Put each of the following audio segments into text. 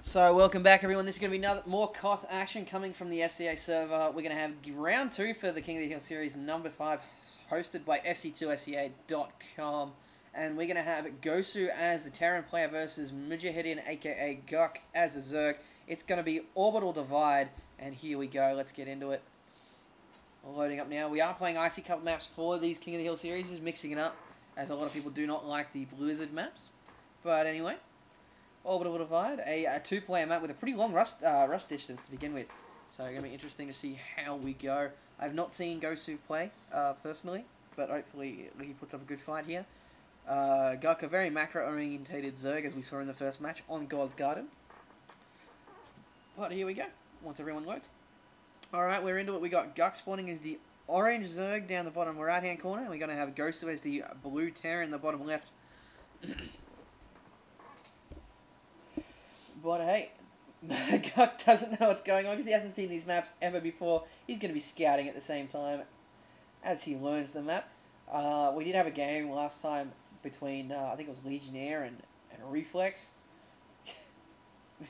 So welcome back everyone, this is going to be more Koth action coming from the SCA server. We're going to have round 2 for the King of the Hill series number 5 hosted by sc2sca.com, and we're going to have Gosu as the Terran player versus Mujahideen aka Guc as the Zerg. It's going to be Orbital Divide, and here we go, let's get into it. Loading up now. We are playing Icy Cup maps for these King of the Hill series, is mixing it up as a lot of people do not like the Blizzard maps. But anyway, Orbital Divide, a two-player map with a pretty long rust distance to begin with. So it's going to be interesting to see how we go. I've not seen Gosu play, personally, but hopefully he puts up a good fight here. Guc, a very macro-orientated Zerg, as we saw in the first match, on God's Garden. But here we go, once everyone loads. Alright, we're into it. We got Guc spawning as the orange Zerg down the bottom right-hand corner, and we're going to have Gosu as the blue Terran in the bottom left. But hey, Guc doesn't know what's going on because he hasn't seen these maps ever before. He's going to be scouting at the same time as he learns the map. We did have a game last time between, I think it was Legionnaire and Reflex.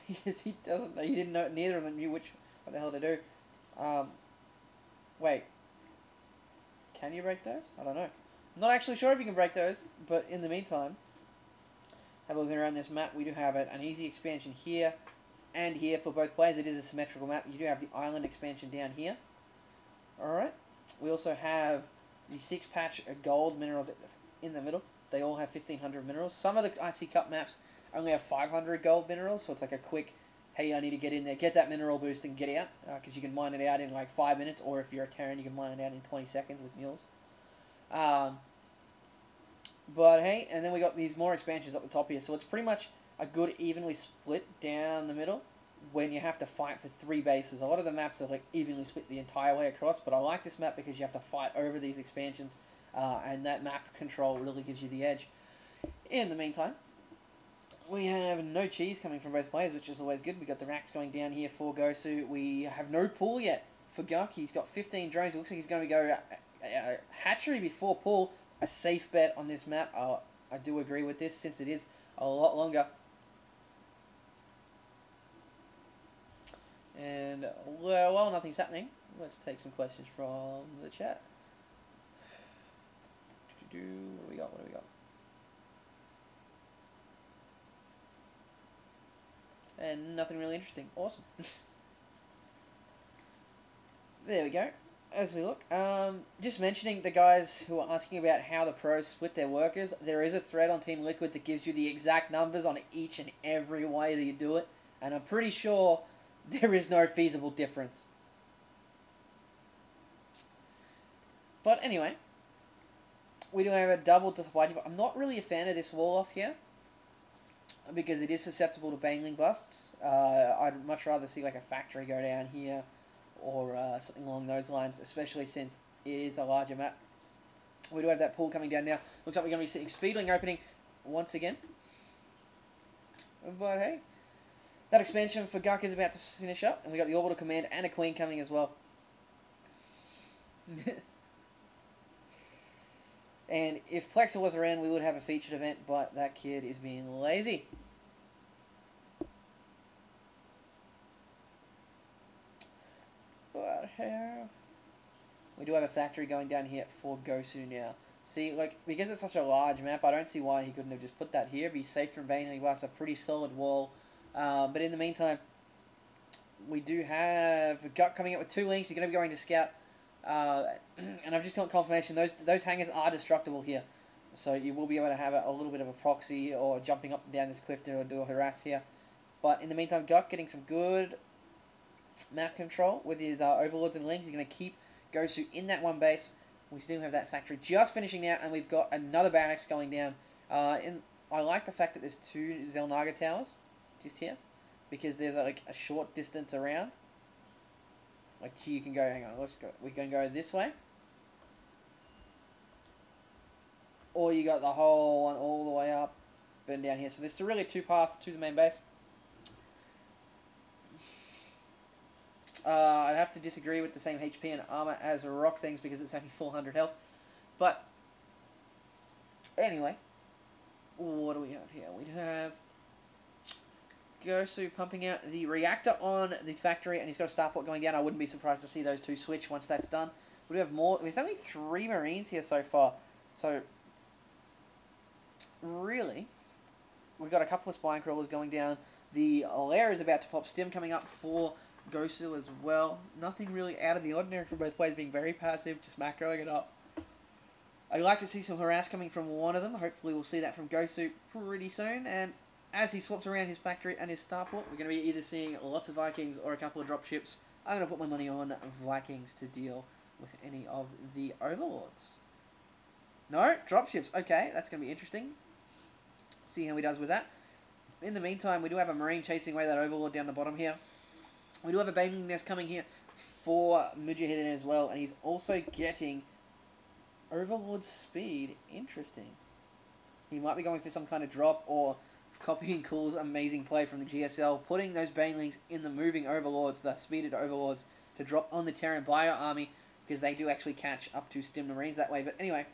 Because he didn't know, neither of them knew what the hell to do. Wait. Can you break those? I don't know. I'm not actually sure if you can break those, but in the meantime, have a look around this map. We do have an easy expansion here and here for both players. It is a symmetrical map. You do have the island expansion down here. Alright. We also have the 6-patch gold minerals in the middle. They all have 1500 minerals. Some of the Icy Cup maps only have 500 gold minerals, so it's like a quick, hey, I need to get in there, get that mineral boost and get out, because you can mine it out in like 5 minutes, or if you're a Terran, you can mine it out in 20 seconds with mules. But hey, and then we got these more expansions up the top here, so it's pretty much a good evenly split down the middle when you have to fight for 3 bases. A lot of the maps are like evenly split the entire way across, but I like this map because you have to fight over these expansions, and that map control really gives you the edge. In the meantime, we have no cheese coming from both players, which is always good. We got the racks going down here for Gosu. We have no pool yet for Guc. He's got 15 drones. It looks like he's going to go hatchery before pool. A safe bet on this map. I do agree with this, since it is a lot longer. And well, while nothing's happening, let's take some questions from the chat. What do we got? What do we got? And nothing really interesting. Awesome. There we go. As we look, just mentioning the guys who are asking about how the pros split their workers, there is a thread on Team Liquid that gives you the exact numbers on each and every way that you do it, and I'm pretty sure there is no feasible difference. But anyway, we do have a double supply. I'm not really a fan of this wall off here, because it is susceptible to bangling busts. I'd much rather see like a factory go down here, or something along those lines, especially since it is a larger map. We do have that pool coming down now. Looks like we're going to be seeing Speedling opening once again. But hey, that expansion for Guc is about to finish up, and we got the Orbital Command and a Queen coming as well. And if Plexer was around, we would have a featured event, but that kid is being lazy. But here, we do have a factory going down here for Gosu now. See, like, because it's such a large map, I don't see why he couldn't have just put that here. Be safe from banging busts, a pretty solid wall. But in the meantime, we do have Guc coming up with 2 links. He's going to be going to scout. And I've just got confirmation those hangers are destructible here, so you will be able to have a little bit of a proxy or jumping up and down this cliff to do a harass here. But in the meantime, Guc getting some good map control with his overlords and links. He's going to keep Gosu in that one base. We still have that factory just finishing now, and we've got another barracks going down. I like the fact that there's 2 Zelnaga towers just here, because there's like a short distance around. Like here you can go, hang on, let's go. We can go this way. Or you got the whole one all the way up and down here. So there's really 2 paths to the main base. I'd have to disagree with the same HP and armor as rock things because it's only 400 health. But anyway, what do we have here? We have Gosu pumping out the reactor on the factory, and he's got a starport going down. I wouldn't be surprised to see those two switch once that's done. We do have more. There's only 3 Marines here so far. So, really, we've got a couple of spine crawlers going down. The lair is about to pop. Stim coming up for gosu as well. Nothing really out of the ordinary for both players, being very passive, just macroing it up. I'd like to see some harass coming from one of them. Hopefully we'll see that from gosu pretty soon. And as he swaps around his factory and his starport, we're going to be either seeing lots of Vikings or a couple of dropships. I'm going to put my money on Vikings to deal with any of the overlords. No, dropships. Okay, that's going to be interesting. See how he does with that. In the meantime, we do have a Marine chasing away that overlord down the bottom here. We do have a Baneling Nest coming here for Mujahideen as well, and he's also getting overlord speed. Interesting. He might be going for some kind of drop or copying Cool's amazing play from the GSL, putting those Banelings in the moving overlords, the speeded overlords, to drop on the Terran Bio army, because they do actually catch up to Stim Marines that way. But anyway,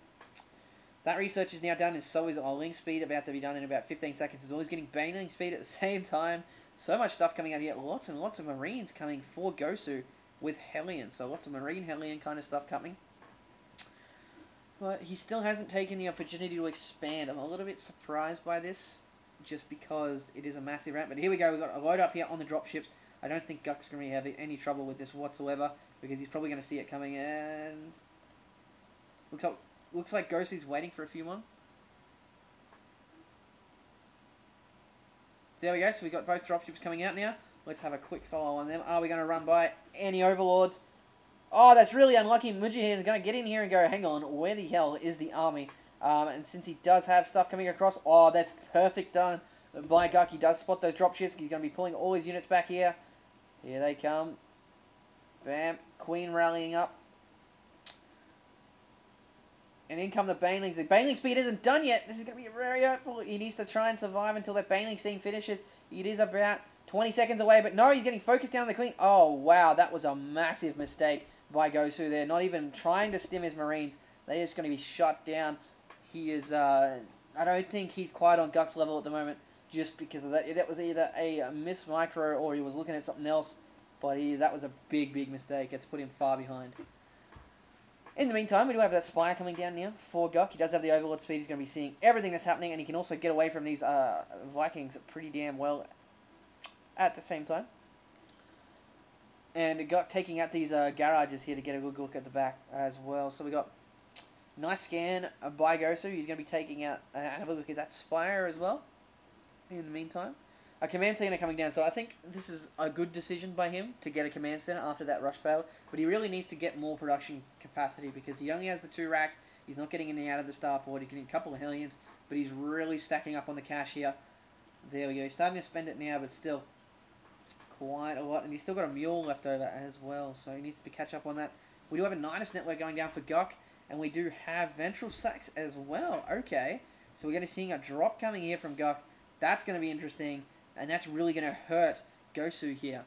that research is now done, and so is our link speed, about to be done in about 15 seconds. As always, getting Baneling speed at the same time. So much stuff coming out here. Lots and lots of Marines coming for gosu with Hellion. So lots of Marine Hellion kind of stuff coming. But he still hasn't taken the opportunity to expand. I'm a little bit surprised by this, just because it is a massive ramp. But here we go. We've got a load up here on the dropships. I don't think Guc's going to have any trouble with this whatsoever, because he's probably going to see it coming. And looks like gosu's waiting for a few more. There we go. So we've got both dropships coming out now. Let's have a quick follow on them. Are we going to run by any overlords? Oh, that's really unlucky. Mujahideen is going to get in here and go, hang on, where the hell is the army? And since he does have stuff coming across, oh, that's perfect done by Guc. He does spot those dropships. He's going to be pulling all his units back here. Here they come. Bam. Queen rallying up. And in come the Banelings. The Baneling speed isn't done yet. This is going to be very hurtful. He needs to try and survive until that Baneling scene finishes. It is about 20 seconds away, but no, he's getting focused down on the Queen. Oh, wow, that was a massive mistake by gosu there. Not even trying to stim his Marines. They're just going to be shut down. He is, I don't think he's quite on Guc's level at the moment, just because of that. That was either a miss micro or he was looking at something else, but that was a big, big mistake. It's put him far behind. In the meantime, we do have that Spire coming down now for Guc. He does have the Overlord speed. He's going to be seeing everything that's happening, and he can also get away from these Vikings pretty damn well at the same time. And Guc taking out these garages here to get a good look at the back as well. So we got nice scan by gosu. He's going to be taking out, have a look at that Spire as well. In the meantime, a command center coming down. So I think this is a good decision by him to get a command center after that rush fail. But he really needs to get more production capacity, because he only has the 2 racks. He's not getting in and out of the starport. He can get a couple of Hellions, but he's really stacking up on the cash here. There we go. He's starting to spend it now, but still quite a lot. And he's still got a mule left over as well, so he needs to catch up on that. We do have a Nidus network going down for Guc, and we do have Ventral Sacs as well. Okay, so we're going to see a drop coming here from Guc. That's going to be interesting, and that's really going to hurt gosu here.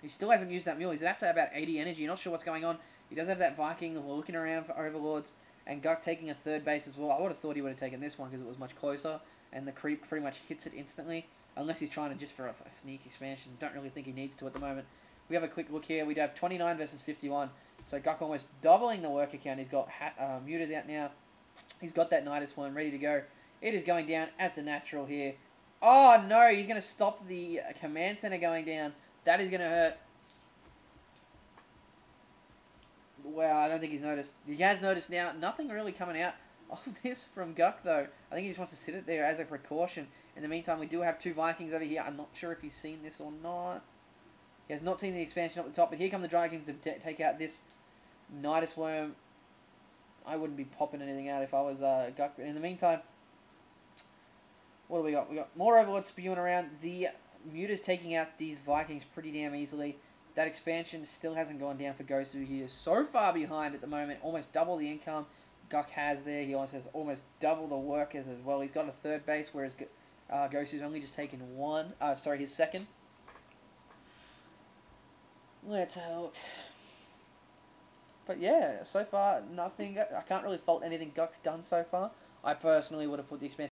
He still hasn't used that mule. He's at about 80 energy. Not sure what's going on. He does have that Viking looking around for overlords, and Guc taking a 3rd base as well. I would have thought he would have taken this one because it was much closer, and the creep pretty much hits it instantly, unless he's trying to just for a sneak expansion. Don't really think he needs to at the moment. We have a quick look here. We have 29 versus 51, so Guc almost doubling the worker count. He's got Mutas out now. He's got that Nidus one ready to go. It is going down at the natural here. Oh, no, he's going to stop the command center going down. That is going to hurt. Wow, I don't think he's noticed. He has noticed now. Nothing really coming out of this from Guc, though. I think he just wants to sit it there as a precaution. In the meantime, we do have 2 Vikings over here. I'm not sure if he's seen this or not. He has not seen the expansion up the top, but here come the Dragons to take out this Nidus Worm. I wouldn't be popping anything out if I was Guc. But in the meantime, what do we got? We got more Overlords spewing around. The Muta's taking out these Vikings pretty damn easily. That expansion still hasn't gone down for gosu. He is so far behind at the moment. Almost double the income Guc has there. He also has almost double the workers as well. He's got a 3rd base, whereas gosu's only just taken his 2nd. Let's have a look. But yeah, so far, nothing. I can't really fault anything Guc's done so far. I personally would have put the expansion